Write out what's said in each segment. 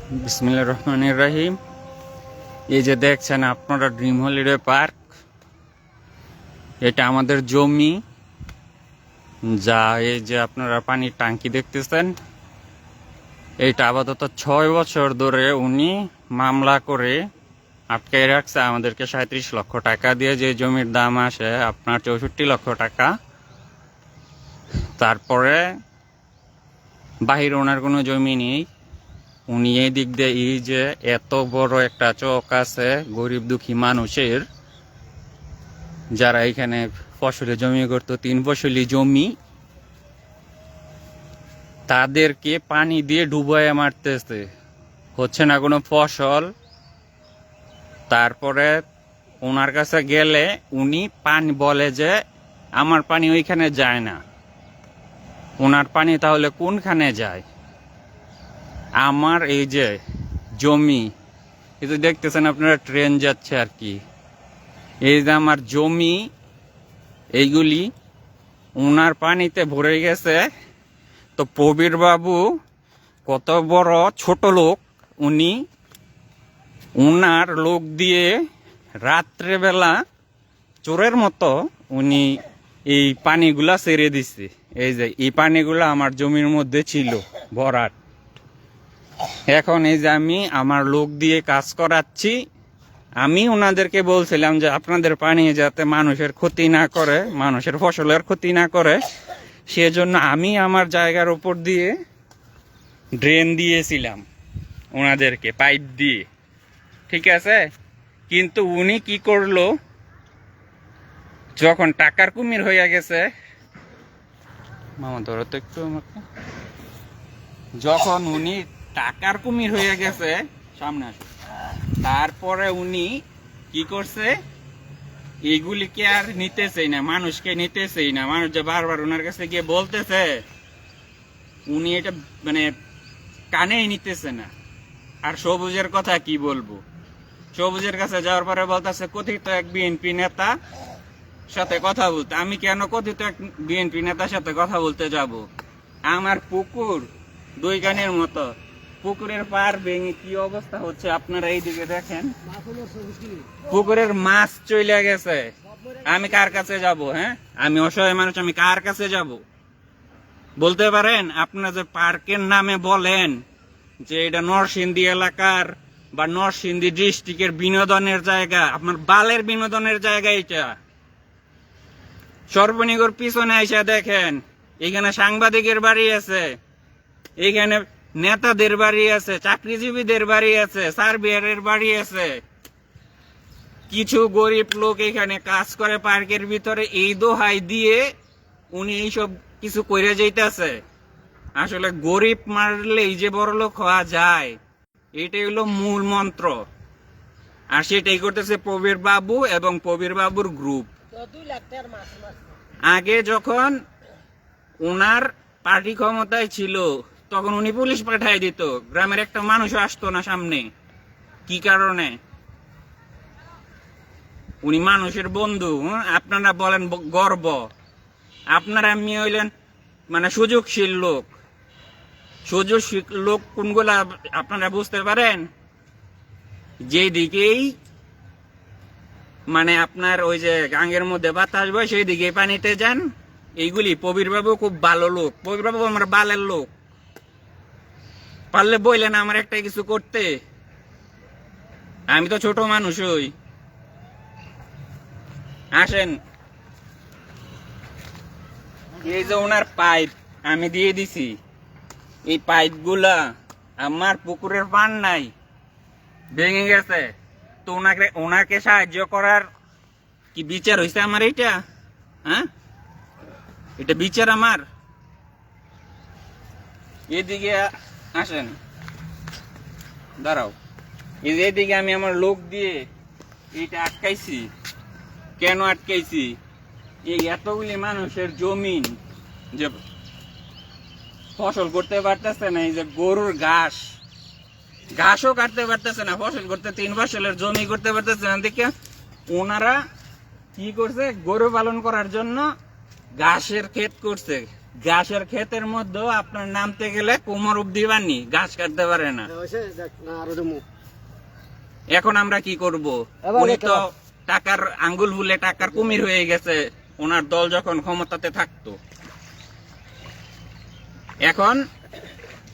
বিসমিল্লাহির রহমানির রহিম। এই যে দেখছেন আপনারা ড্রিম হলিডে পার্ক, এটা আমাদের জমি। যা এই যে আপনারা পানির ট্যাঙ্কি দেখতেছেন, এইটা আপাতত 6 বছর ধরে উনি মামলা করে আটকাই রাখছে আমাদেরকে 37 লক্ষ টাকা দিয়ে। যে জমির দাম আসে আপনার 64 লক্ষ টাকা। তারপরে বাহিরে ওনার কোনো জমি নেই। উনি এই দিক দিয়ে এই যে এত বড় একটা চক আছে গরিব দুঃখী মানুষের, যারা এখানে ফসলের জমি করতো, 3 ফসলি জমি, তাদেরকে পানি দিয়ে ডুবাইয়া মারতেছে, হচ্ছে না কোনো ফসল। তারপরে ওনার কাছে গেলে উনি পানি বলে যে আমার পানি ওইখানে যায় না। ওনার পানি তাহলে কোনখানে যায়? আমার এই যে জমি, এই যে দেখতেছেন আপনারা ট্রেন যাচ্ছে আর কি, এই যে আমার জমি, এইগুলি ওনার পানিতে ভরে গেছে। তো প্রবীর বাবু কত বড় ছোট লোক, উনি উনার লোক দিয়ে রাত্রেবেলা চোরের মতো উনি এই পানিগুলা ছেড়ে দিচ্ছে। এই যে এই পানিগুলা আমার জমির মধ্যে ছিল ভরাট। এখন এই যে আমি আমার লোক দিয়ে কাজ করাচ্ছি। আমি ওনাদেরকে বলছিলাম যে আপনাদের পানি যাতে মানুষের ক্ষতি না করে, মানুষের ফসলের ক্ষতি না করে, সেজন্য আমি আমার জায়গার উপর দিয়ে ড্রেন দিয়েছিলাম ওনাদেরকে পাইপ দিয়ে, ঠিক আছে। কিন্তু উনি কি করলো, যখন টাকার কুমির হয়ে গেছে, মামা ধরো তো একটু আমাকে, যখন উনি টাকার কুমির হয়ে গেছে, সামনে আসো, তারপরে উনি কি করছে, এগুলিকে আর নিতেছেই না, মানুষকে নিতেছেই না। মানুষ যে বারবার ওনার কাছে গিয়ে বলতেছে, উনি এটা মানে কানেই নিতেছে না। আর সবুজের কথা কি বলবো, সবুজের কাছে যাওয়ার পরে বলতেছে কথিত এক বিএনপি নেতা সাথে কথা বলতে। আমি কেন কথিত এক বিএনপি নেতার সাথে কথা বলতে যাব? আমার পুকুর 2 কানের মতো, পুকুরের পার ভেঙে কি অবস্থা হচ্ছে আপনারা এইদিকে দেখেন। পুকুরের মাছ চলে গেছে, আমি কার কাছে যাব? হ্যাঁ, আমি অসহায় মানুষ, আমি কার কাছে যাব? বলতে পারেন? আপনারা যে পার্কের নামে বলেন যে এটা নরসিংদী এলাকার বা নরসিংদী ডিস্ট্রিক্টের বিনোদনের জায়গা, আপনার বালের বিনোদনের জায়গা এটা। সর্বনিগর পিছনে আইসা দেখেন, এখানে সাংবাদিকের বাড়ি আছে, এখানে নেতাদের বাড়ি আছে, চাকরিজীবীদের বাড়ি আছে, সার্ভেয়ারের বাড়ি আছে। কিছু গরিব লোক এখানে কাজ করে পার্কের ভিতরে, এই দোহাই দিয়ে উনি এইসব কিছু কইরা যাইতেছে। আসলে গরিব মারলেই যে বড় লোক হওয়া যায়, এটাই হলো মূল মন্ত্র। আর সেটাই করতেছে প্রবীর বাবু এবং প্রবীর বাবুর গ্রুপ। আগে যখন ওনার পার্টি ক্ষমতায় ছিল, তখন উনি পুলিশ পাঠাই দিত, গ্রামের একটা মানুষও আসতো না সামনে। কি কারণে? উনি মানুষের বন্ধু। আপনারা বলেন গর্ব, আপনারা এমনি হইলেন মানে সুযোগশীল লোক। সুযোগশীল লোক কোনগুলা আপনারা বুঝতে পারেন? যেদিকেই মানে আপনার ওই যে গাঙ্গের মধ্যে বাতাস বয়, সেই দিকে পানিতে যান। এইগুলি প্রবীর বাবু খুব ভালো লোক। প্রবীর বাবু আমার বালের লোক। পারলে বললেন আমার একটা কিছু করতে, আমি তো ছোট মানুষ হই। আসেন, এই যে ওনার পাইপ আমি দিয়ে দিছি, এই পাইপ গুলা আমার পুকুরের পান নাই, ভেঙে গেছে। তো ওনাকে সাহায্য করার কি বিচার হয়েছে আমার? এইটা হ্যাঁ, এটা বিচার আমার? এদিকে আসেন, দাঁড়াও। এই যে এদিকে আমি আমার লোক দিয়ে এইটা আটকাইছি। কেন আটকাইছি? এই এতগুলি মানুষের জমিন যে ফসল করতে পারতেছে না, এই যে গরুর ঘাসও কাটতে পারতেছে না, ফসল করতে 3 ফসলের জমি করতে পারতেছে না। দেখে ওনারা কি করছে, গরু পালন করার জন্য ঘাসের ক্ষেত করছে। ঘাসের ক্ষেতের মধ্যেও আপনার নামতে গেলে কোমর অব্দি বানি, ঘাস কাটতে পারে না। এখন আমরা কি করব? উনি তো টাকার আঙ্গুল ফুলে টাকার কুমির হয়ে গেছে ওনার দল যখন ক্ষমতাতে থাকতো। এখন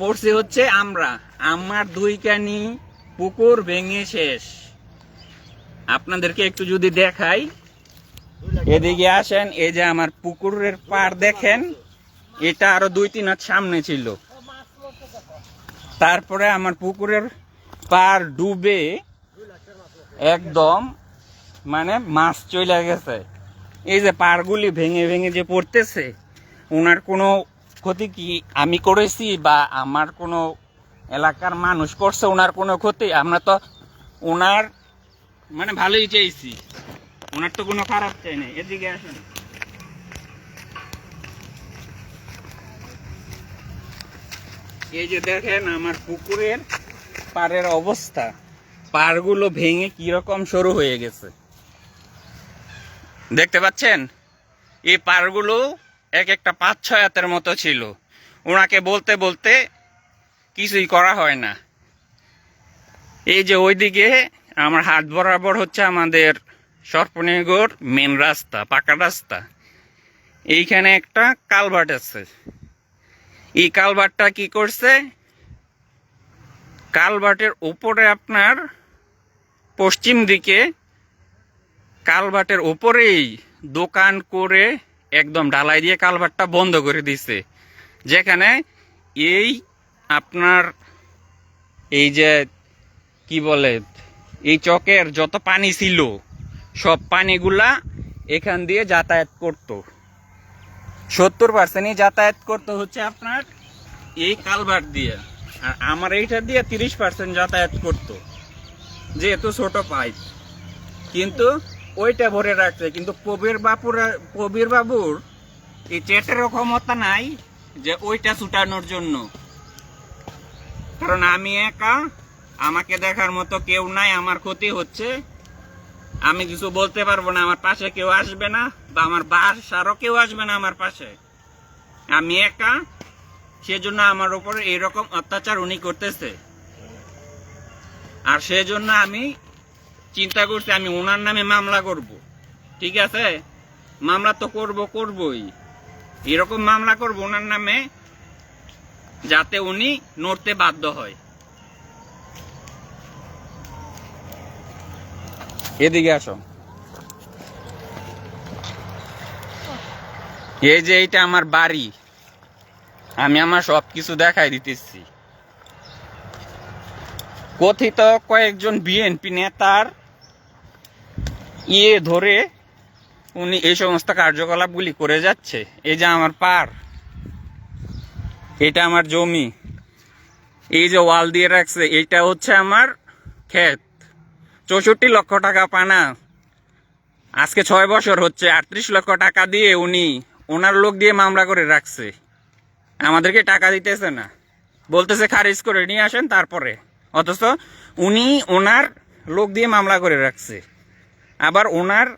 পড়ছে হচ্ছে আমরা, আমার 2 কানি পুকুর ভেঙে শেষ। আপনাদেরকে একটু যদি দেখাই, এদিকে আসেন, এই যে আমার পুকুরের পাড় দেখেন, এটা আরো 2-3 হাত সামনে ছিল। তারপরে আমার পুকুরের পাড় ডুবে একদম মানে মাছ চলে গেছে। এই যে পাড়গুলি ভেঙে ভেঙে যে পড়তেছে, ওনার কোনো ক্ষতি কি আমি করেছি বা আমার কোনো এলাকার মানুষ করছে ওনার কোনো ক্ষতি? আমরা তো ওনার মানে ভালোই চাইছি, ওনার তো কোনো খারাপ চাই না। এদিকে আসেন, এই যে দেখেন আমার পুকুরের পাড়ের অবস্থা, পাড়গুলো ভেঙে কিরকম সরু হয়ে গেছে দেখতে পাচ্ছেন। এই পাড়গুলো এক একটা 5-6 হাতের মতো ছিল। ওনাকে বলতে বলতে কিছুই করা হয় না। এই যে ওইদিকে আমার হাত বরাবর হচ্ছে আমাদের সর্পনিগর মেন রাস্তা, পাকা রাস্তা। এইখানে একটা কালভার্ট আছে। এই কালভার্টটা কি করছে, কালভার্টের উপরে আপনার পশ্চিম দিকে কালভার্টের উপরেই দোকান করে একদম ঢালাই দিয়ে কালভার্টটা বন্ধ করে দিছে। যেখানে এই আপনার এই যে কি বলে, এই চকের যত পানি ছিল সব পানিগুলা এখান দিয়ে যাতায়াত করত। 70% যাতায়াত করতে হচ্ছে আপনার এই কালভার্ট দিয়ে, আর আমার এইটা দিয়ে 30% যাতায়াত করত, যেহেতু ছোট পাইপ। কিন্তু ওইটা ভরে রাখছে, কিন্তু কবির বাবুর এই চেটেরও ক্ষমতা নাই যে ওইটা ছুটানোর জন্য। কারণ আমি একা, আমাকে দেখার মতো কেউ নাই, আমার ক্ষতি হচ্ছে, আমি কিছু বলতে পারবো না, আমার পাশে কেউ আসবে না, বা আমার বাসারও কেউ আসবে না আমার পাশে, আমি একা। সেজন্য আমার উপর এইরকম অত্যাচার উনি করতেছে। আর সেজন্য আমি চিন্তা করছি আমি ওনার নামে মামলা করব। ঠিক আছে, মামলা তো করবই, এরকম মামলা করব ওনার নামে, যাতে উনি নড়তে বাধ্য হয়। এদিকে আসো, এই যে এইটা আমার বাড়ি, আমি আমার সবকিছু দেখাই দিতেছি। কথিত কয়েকজন বিএনপি নেতার ধরে উনি এই সমস্ত কার্যকলাপগুলি করে যাচ্ছে। এই যে আমার পার, এটা আমার জমি, এই যে ওয়াল দিয়ে রাখছে, এইটা হচ্ছে আমার ক্ষেত। 64 লক্ষ টাকা পানা, আজকে 6 বছর হচ্ছে। 38 লক্ষ টাকা দিয়ে উনি ওনার লোক দিয়ে মামলা করে রাখছে, আমাদেরকে টাকা দিতেছে না, বলতেছে খারিজ করে নিয়ে আসেন তারপরে। অথচ উনি ওনার লোক দিয়ে মামলা করে রাখছে, আবার ওনার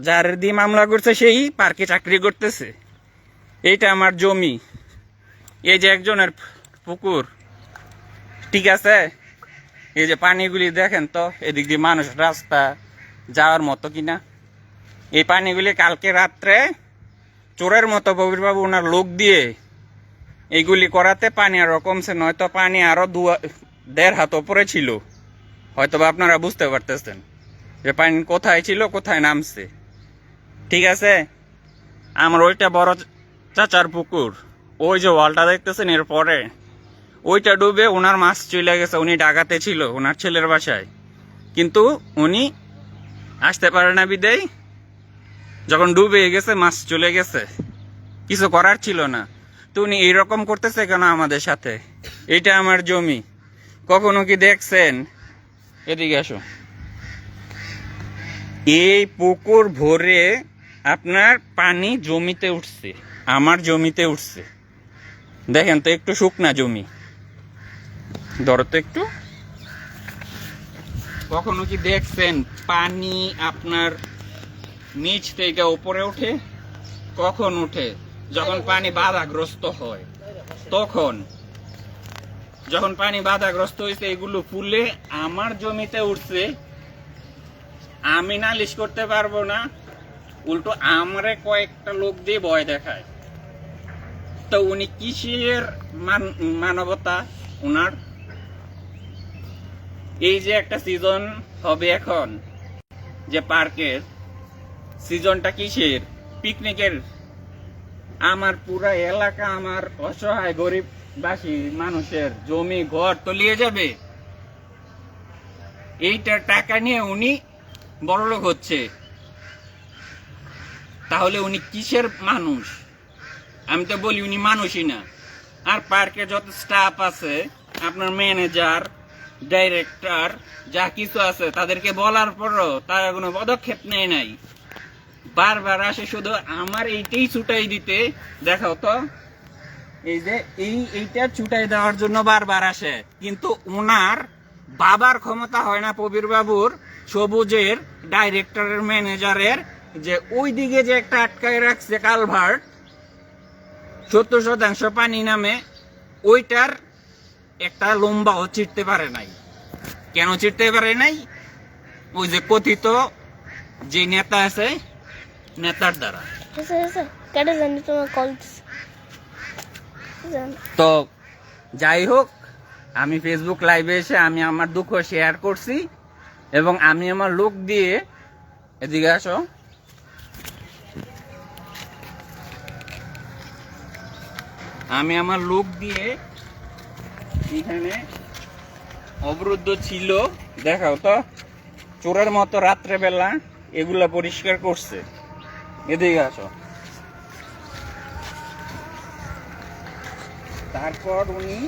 যার দিয়ে মামলা করছে সেই পার্কে চাকরি করতেছে। এইটা আমার জমি, এই যে একজনের পুকুর। ঠিক আছে, এই যে পানিগুলি দেখেন তো, এদিক দিয়ে মানুষ রাস্তা যাওয়ার মতো কিনা। এই পানিগুলি কালকে রাত্রে চোরের মতো কবিরবাবু ওনার লোক দিয়ে এইগুলি করাতে পানি আরো কমছে, নয়তো পানি আরো 1.5 হাত ওপরে ছিল। হয়তো বা আপনারা বুঝতে পারতেছেন যে পানি কোথায় ছিল, কোথায় নামছে। ঠিক আছে, আমার ওইটা বড় চাচার পুকুর, ওই যে ওয়ালটা দেখতেছেন, এরপরে ওইটা ডুবে ওনার মাছ চলে গেছে। উনি ঢাকাতে ছিল ওনার ছেলের বাসায়, কিন্তু উনি আসতে পারে না বিদেয়, যখন ডুবে গেছে মাছ চলে গেছে, কিছু করার ছিল না। তো উনি এইরকম করতেছে কেন আমাদের সাথে? এটা আমার জমি, কখনো কি দেখছেন? এদিকে আসো, এই পুকুর ভরে আপনার পানি জমিতে উঠছে, আমার জমিতে উঠছে। দেখেন তো, একটু শুকনা জমি, ধরো তো একটু। কখনো কি দেখছেন পানি আপনার নিচ থেকে উপরে ওঠে? কখন উঠে? যখন পানি বাধাগ্রস্ত হয়, তখন যখন পানি বাধাগ্রস্ত হয়েছে এগুলো ফুলে আমার জমিতে উঠছে, আমি নালিশ করতে পারবো না, উল্টো আমারে কয়েকটা লোক দিয়ে ভয় দেখায়। তো উনি কিসের মানবতা উনার? এই যে একটা সিজন হবে এখন, যে পার্কের সিজনটা কিসের? পিকনিকের। আমার পুরা এলাকা, আমার অসহায় গরিববাসী মানুষের জমি ঘর তলিয়ে যাবে, এইটার টাকা নিয়ে উনি বড়লোক হচ্ছে। তাহলে উনি কিসের মানুষ? আমি তো বলি উনি মানুষই না। আর পার্কে যত স্টাফ আছে, আপনার ম্যানেজার, ডাইরেক্টর, যা কিছু আছে, তাদেরকে বলার পরও তারা কোনো পদক্ষেপ নেয় নাই। বারবার আসে শুধু আমার এইটাই ছুটাই দিতে। দেখাও তো, এই যে এইটা ছুটাই দেওয়ার জন্য বারবার আসে, কিন্তু ওনার বাবার ক্ষমতা হয় না, প্রবীর বাবুর, সবুজের, ডাইরেক্টরের, ম্যানেজারের, যে ওই দিকে যে একটা আটকায় রাখছে কালভার্ট 70% পানি নামে, ওইটার একটা লম্বাও চিরতে পারে নাই। কেন চিরতে পারে নাই? ওই যে কথিত যে নেতা আছে, নেতার দ্বারা। তো যাই হোক, আমি ফেসবুক লাইভে এসে আমি আমার দুঃখ শেয়ার করছি, এবং আমি আমার লোক দিয়ে, এদিকে আসো, আমি আমার লোক দিয়ে এখানে অবরুদ্ধ ছিল, দেখাও তো, চোরের মতো রাত্রেবেলা এগুলা পরিষ্কার করছে। এদিকে আসো। তারপর উনি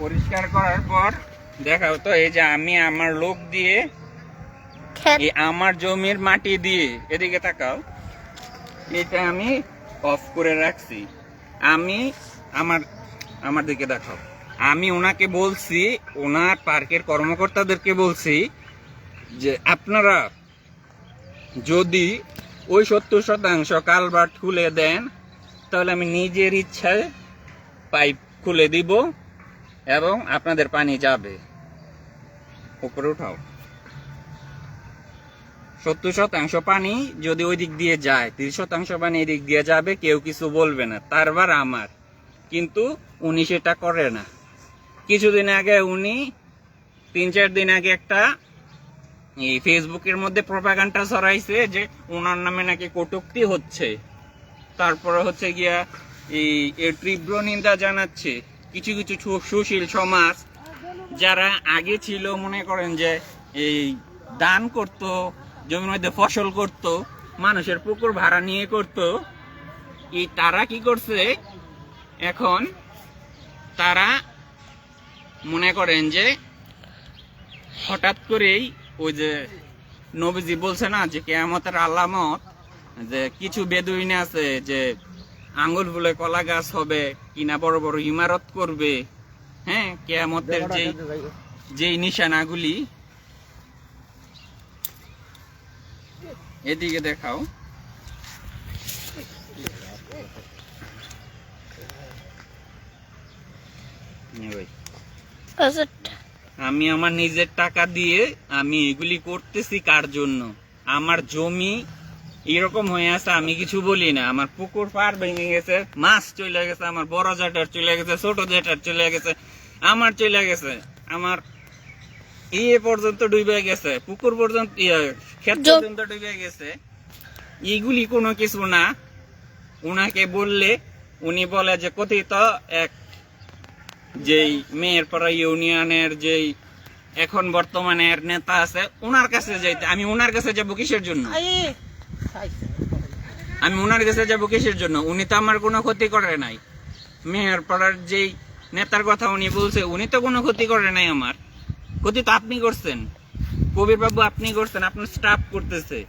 পরিষ্কার করার পর, দেখাও তো, এই যে আমি আমার লোক দিয়ে আমার জমির মাটি দিয়ে, এদিকে তাকাও, এটা আমি অফ করে রাখছি। আমি আমার দিকে দেখাও, আমি ওনাকে বলছি, ওনার পার্কের কর্মকর্তাদেরকে বলছি যে আপনারা যদি ওই 70% কালভার্ট খুলে দেন, তাহলে আমি নিজের ইচ্ছায় পাইপ খুলে দিব এবং আপনাদের পানি যাবে। উপরে উঠাও। 70% পানি যদি ওই দিক দিয়ে যায়, 30% পানি এই দিক দিয়ে যাবে, কেউ কিছু বলবে না, তারবার আমার। কিন্তু উনি সেটা করে না। কিছুদিন আগে উনি 3-4 দিন আগে একটা এই ফেসবুকের মধ্যে প্রপাগান্ডা ছড়াইছে যে ওনার নামে নাকি কটূক্তি হচ্ছে। তারপরে হচ্ছে গিয়া এই তীব্র নিন্দা জানাচ্ছে কিছু কিছু সুশীল সমাজ, যারা আগে ছিল, মনে করেন যে এই দান করত, জমির মধ্যে ফসল করত, মানুষের পুকুর ভাড়া নিয়ে করত, এই তারা কি করছে এখন? তারা মনে করেন যে হঠাৎ করেই ওই যে নবীজি বলছে না যে কিয়ামতের আলামত, যে কিছু বেদুইন আছে যে আঙ্গুল ফুলে কলা গাছ হবে কিনা, বড় বড় ইমারত করবে, হ্যাঁ, কিয়ামতের যেই নিশানাগুলি। এদিকে দেখাও। আমি আমার নিজের টাকা দিয়ে আমি এগুলি করতেছি কার জন্য? আমার জমি এরকম হয়ে আছে, আমি কিছু বলি না। আমার পুকুর পার ভেঙে গেছে, মাছ চলে গেছে, আমার বড় জেটার চলে গেছে, ছোট জেটার চলে গেছে, আমার চলে গেছে, আমার পর্যন্ত ডুবে গেছে, পুকুর পর্যন্ত, ক্ষেত পর্যন্ত ডুবে গেছে। এগুলি কোনো কিছু না। উনাকে বললে উনি বলে যে কথিত এক যেই মেয়েরপাড়া ইউনিয়নের যেই এখন বর্তমানের নেতা আছে, ওনার কাছে যাইতে। আমি ওনার কাছে যাবো কিসের জন্য? আমি ওনার কাছে যাবো কিসের জন্য? উনি তো আমার কোনো ক্ষতি করে নাই। মেহেরপাড়ার যেই নেতার কথা উনি বলছে, উনি তো কোনো ক্ষতি করে নাই। আমার ক্ষতি তো আপনি করছেন, কবির বাবু, আপনি করছেন, আপনার স্টাফ করতেছে।